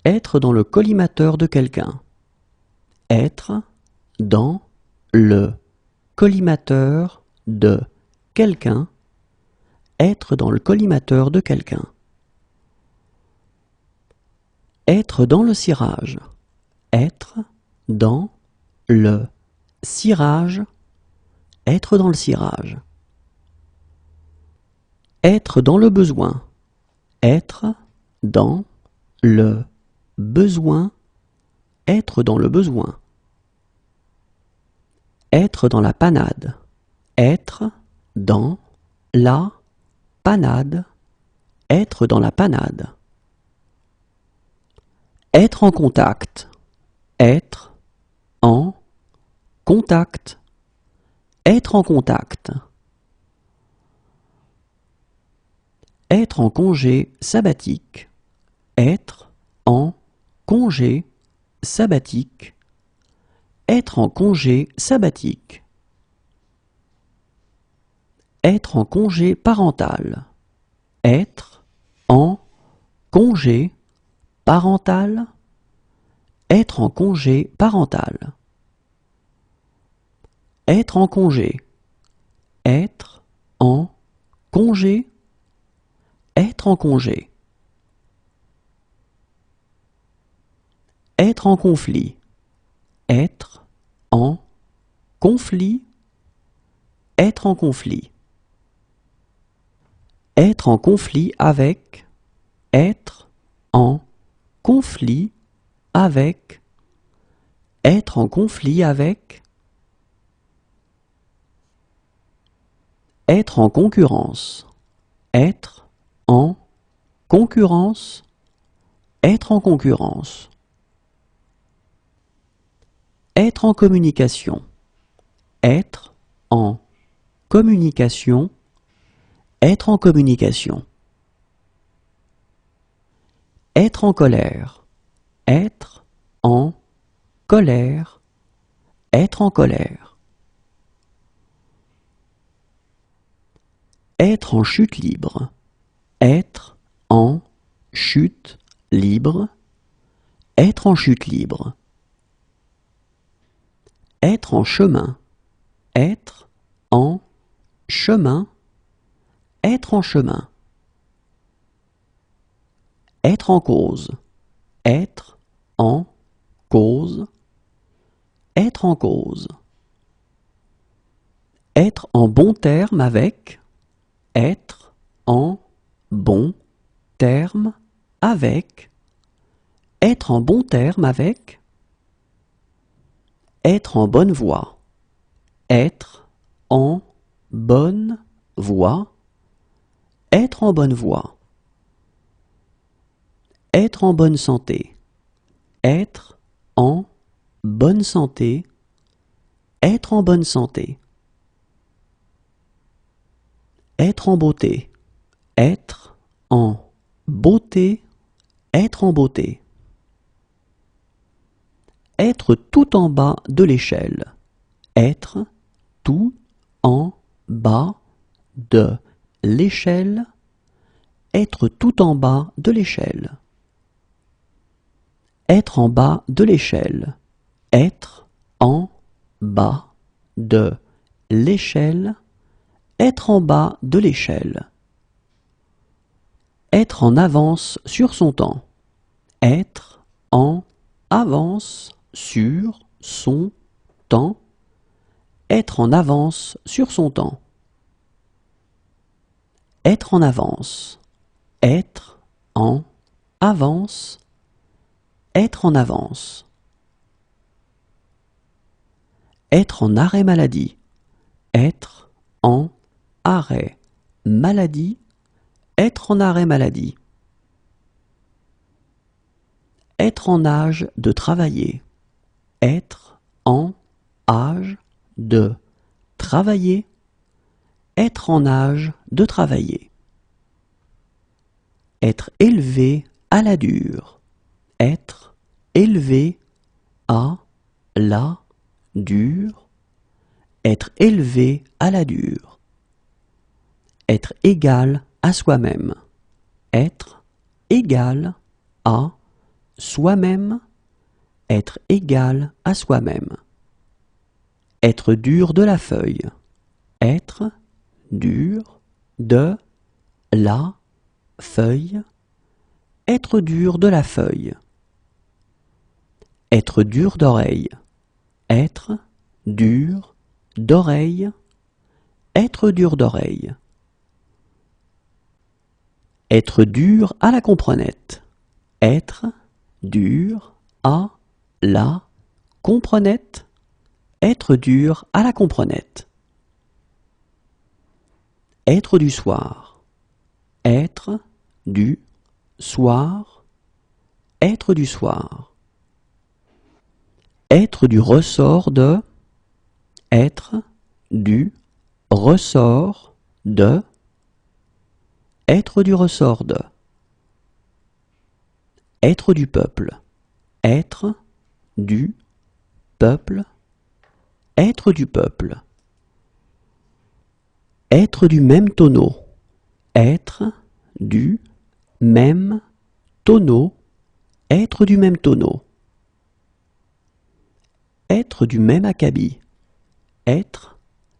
Être dans le collimateur de quelqu'un. Être dans le collimateur de quelqu'un. Être dans le collimateur de quelqu'un. Être dans le cirage. Être dans le cirage. Être dans le cirage. Être dans le besoin. Être dans le besoin. Être dans le besoin. Être dans la panade. Être dans la panade. Être dans la panade. Être en contact. Être en contact. Être en contact. Être en congé sabbatique. Être en congé sabbatique. Être en congé sabbatique. Être en congé parental. Être en congé parental. Être en congé parental. Être en congé. Être en congé. Être en congé. Être en conflit. Être en conflit. Être en conflit. Être en conflit avec. Être en conflit avec. Être en conflit avec. Être en concurrence. Être en concurrence. Être en concurrence. Être en communication. Être en communication. Être en communication. Être en colère. Être en colère. Être en colère. Être en chute libre. Être en chute libre. Être en chute libre. Être en chemin. Être en chemin. Être en chemin. Être en cause. Être en cause. Être en cause. Être en bon terme avec. Être en bon terme avec. Être en bon terme avec. Être en bonne voie. Être en bonne voie. Être en bonne voie. Être en bonne santé. Être en bonne santé. Être en bonne santé. Être en beauté. Être en beauté. Être en beauté. Être tout en bas de l'échelle. Être tout en bas de l'échelle. Être tout en bas de l'échelle. Être en bas de l'échelle. Être en bas de l'échelle. Être en bas de l'échelle. Être en avance sur son temps. Être en avance sur son temps. Être en avance sur son temps. Être en avance. Être en avance. Être en avance. Être en arrêt maladie. Être en arrêt maladie. Être en arrêt maladie. Être en âge de travailler. Être en âge de travailler. Être en âge de travailler. Être élevé à la dure. Être élevé à la dure. Être élevé à la dure. Être égal à soi-même. Être égal à soi-même, être égal à soi-même. Être dur de la feuille. Être dur de la feuille. Être dur de la feuille. Être dur d'oreille. Être dur d'oreille. Être dur d'oreille. Être dur à la comprenette. Être dur à la comprenette. Être dur à la comprenette. Être du soir. Être du soir. Être du soir. Être du ressort de. Être du ressort de. Être du ressort de. Être du peuple. Être du peuple. Être du peuple. Être du même tonneau. Être du même tonneau. Être du même tonneau. Être du même acabit. Être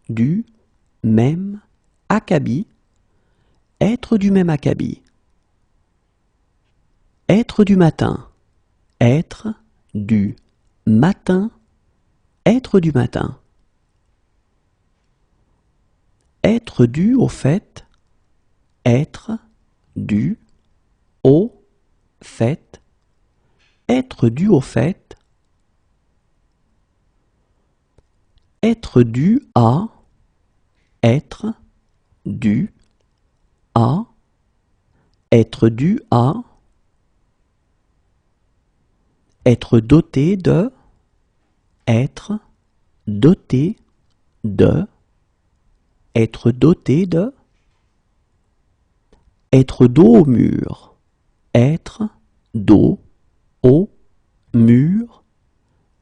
du même acabit. Être du même acabit. Être du matin. Être du matin. Être du matin. Être dû au fait. Être dû au fait. Être dû au fait. Être dû à. Être dû à. Être dû à. Être doté de. Être doté de. Être doté de. Être dos au mur. Être dos au mur.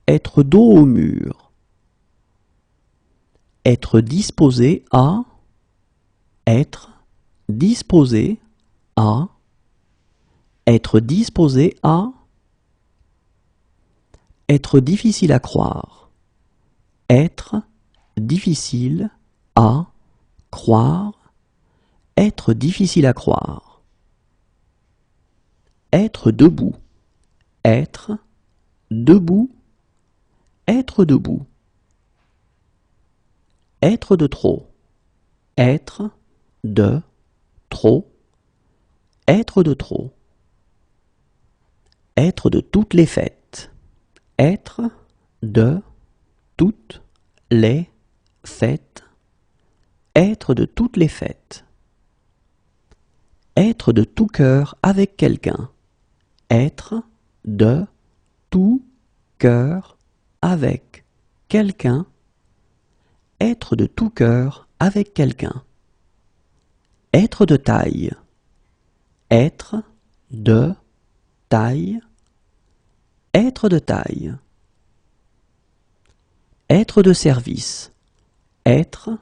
Être dos au mur. Être disposé à. Être disposé à. Être disposé à. Être difficile à croire. Être difficile à croire. Être difficile à croire. Être debout. Être debout. Être debout. Être de trop. Être de trop. Être de trop. Être de toutes les fêtes. Être de toutes les fêtes. Être de toutes les fêtes. Être de tout cœur avec quelqu'un. Être de tout cœur avec quelqu'un. Être de tout cœur avec quelqu'un. Être de taille. Être de taille. Être de taille. Être de service. Être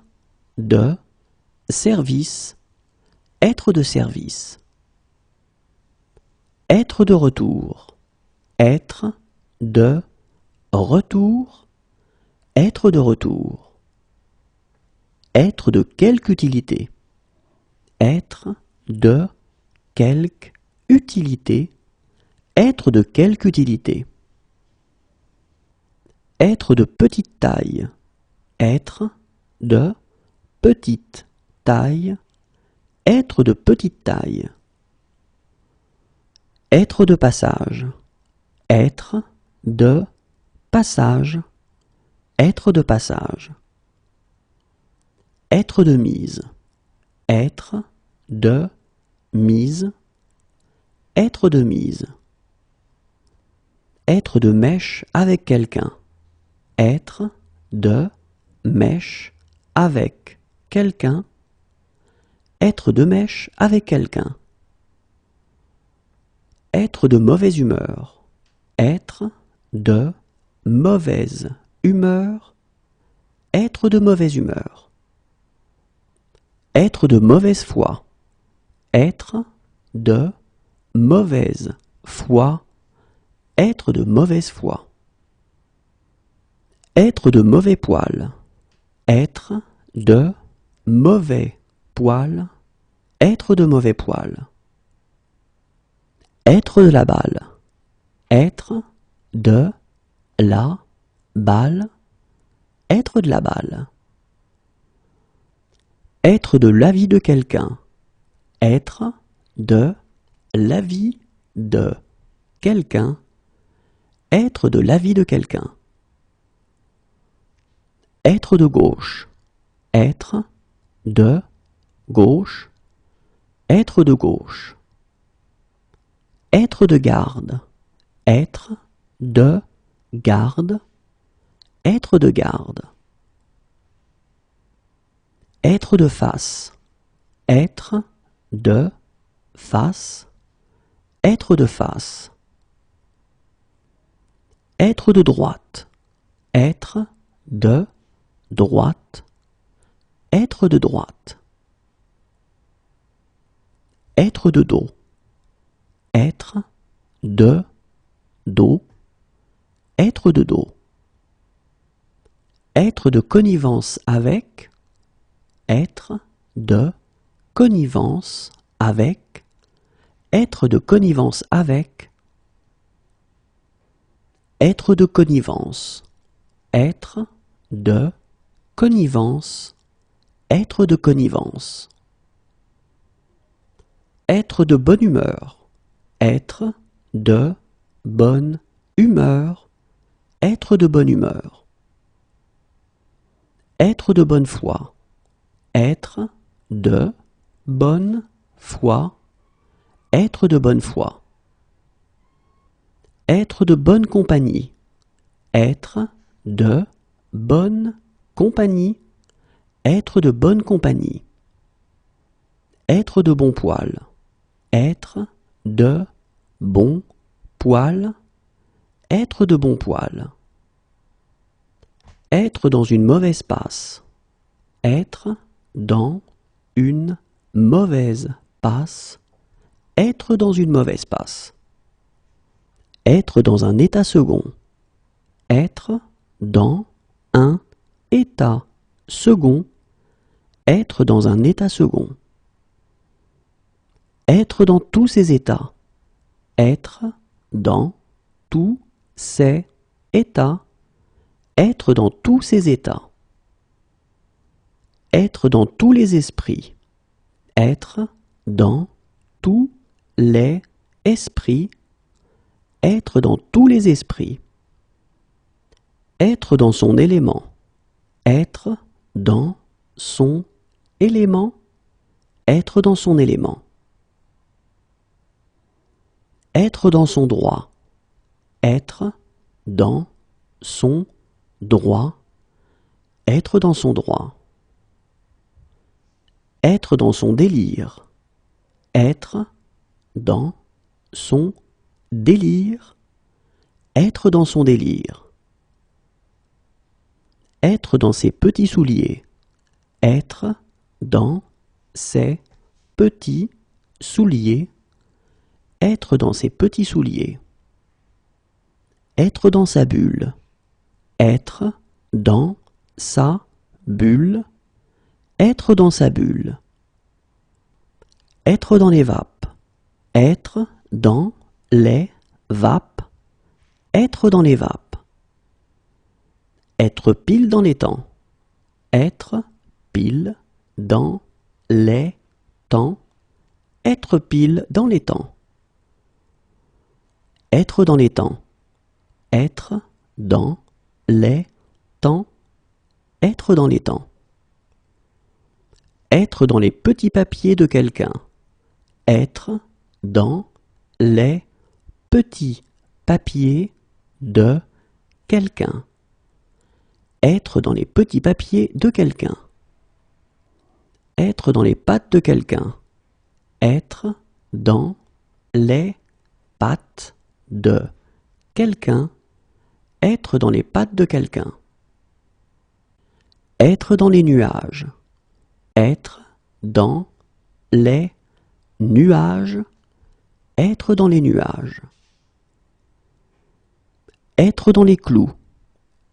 de service. Être de service. Être de retour. Être de retour. Être de retour. Être de quelque utilité. Être de quelque utilité. Être de quelque utilité. Être de petite taille. Être de petite taille. Être de petite taille. Être de passage. Être de passage. Être de passage. Être de mise. Être de mise. Être de mise. Être de mèche avec quelqu'un. Être de mèche avec quelqu'un. Être de mèche avec quelqu'un. Être de mauvaise humeur. Être de mauvaise humeur. Être de mauvaise humeur. Être de mauvaise foi. Être de mauvaise foi. être de mauvaise foi. Être de mauvais poil, être de mauvais poil, être de mauvais poil. Être de la balle, être de la balle, être de la balle. Être de l'avis de quelqu'un, être de l'avis de quelqu'un, être de l'avis de quelqu'un. Être de gauche, être de gauche, être de gauche. Être de garde, être de garde, être de garde. Être de face, être de face, être de face. Être de droite, être de droite, être de droite. Être de dos, être de dos, être de dos. Être de connivence avec, être de connivence avec, être de connivence avec. Être de connivence, être de connivence, être de connivence. Être de bonne humeur, être de bonne humeur, être de bonne humeur. Être de bonne foi, être de bonne foi, être de bonne foi. Être de bonne compagnie, être de bonne compagnie, être de bonne compagnie. Être de bon poil, être de bon poil, être de bon poil. Être dans une mauvaise passe, être dans une mauvaise passe, être dans une mauvaise passe. Être dans un état second, être dans un état second, être dans un état second. Être dans tous ces états, être dans tous ces états, être dans tous ces états. Être dans tous les esprits, être dans tous les esprits, être dans tous les esprits. Être dans son élément, être dans son élément, être dans son élément. Être dans son droit, être dans son droit, être dans son droit. Être dans son délire, être dans son délire, être dans son délire. Être dans ses petits souliers, être dans ses petits souliers, être dans ses petits souliers. Être dans sa bulle, être dans sa bulle, être dans sa bulle. Être dans les vapes, être dans les vapes, être dans les vapes. Être pile dans les temps, être pile dans les temps, être pile dans les temps. Être dans les temps, être dans les temps, être dans les temps. Être dans les petits papiers de quelqu'un, être dans les petits papiers de quelqu'un. Être dans les petits papiers de quelqu'un. Être dans les pattes de quelqu'un. Être dans les pattes de quelqu'un. Être dans les pattes de quelqu'un. Être dans les nuages. Être dans les nuages. Être dans les nuages. Être dans les clous.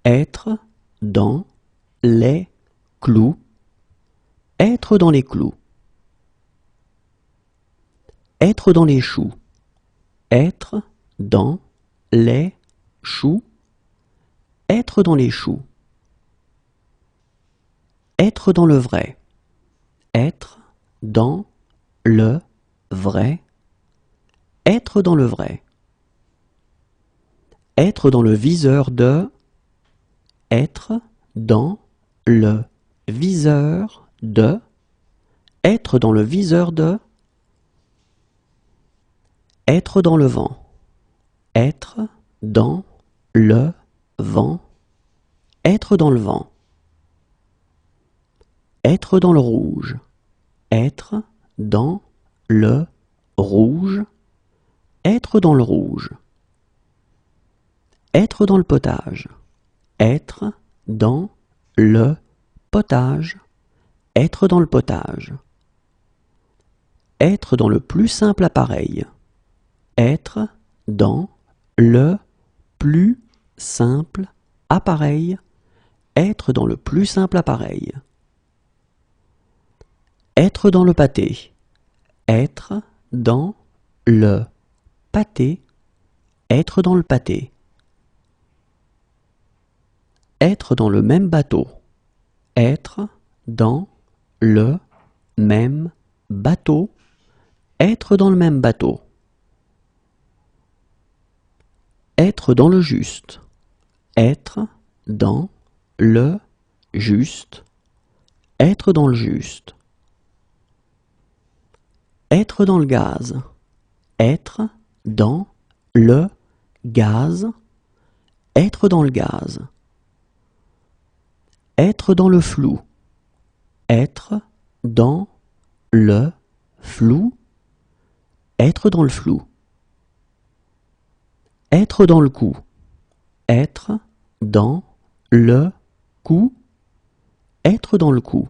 Être dans les clous. Être dans les clous. Être dans les choux. Être dans les choux. Être dans les choux. Être dans le vrai. Être dans le vrai. Être dans le vrai. Être dans le viseur de. Être dans le viseur de. Être dans le viseur de. Être dans le vent. Être dans le vent. Être dans le vent. Être dans le rouge. Être dans le rouge. Être dans le rouge. Être dans le potage. Être dans le potage. Être dans le potage. Être dans le plus simple appareil. Être dans le plus simple appareil. Être dans le plus simple appareil. Être dans le pâté. Être dans le pâté. Être dans le pâté. Être dans le même bateau. Être dans le même bateau. Être dans le même bateau. Être dans le juste. Être dans le juste. Être dans le juste. Être dans le gaz. Être dans le gaz. Être dans le gaz. Être dans le flou. Être dans le flou. Être dans le flou. Être dans le coup. Être dans le coup. Être dans le coup.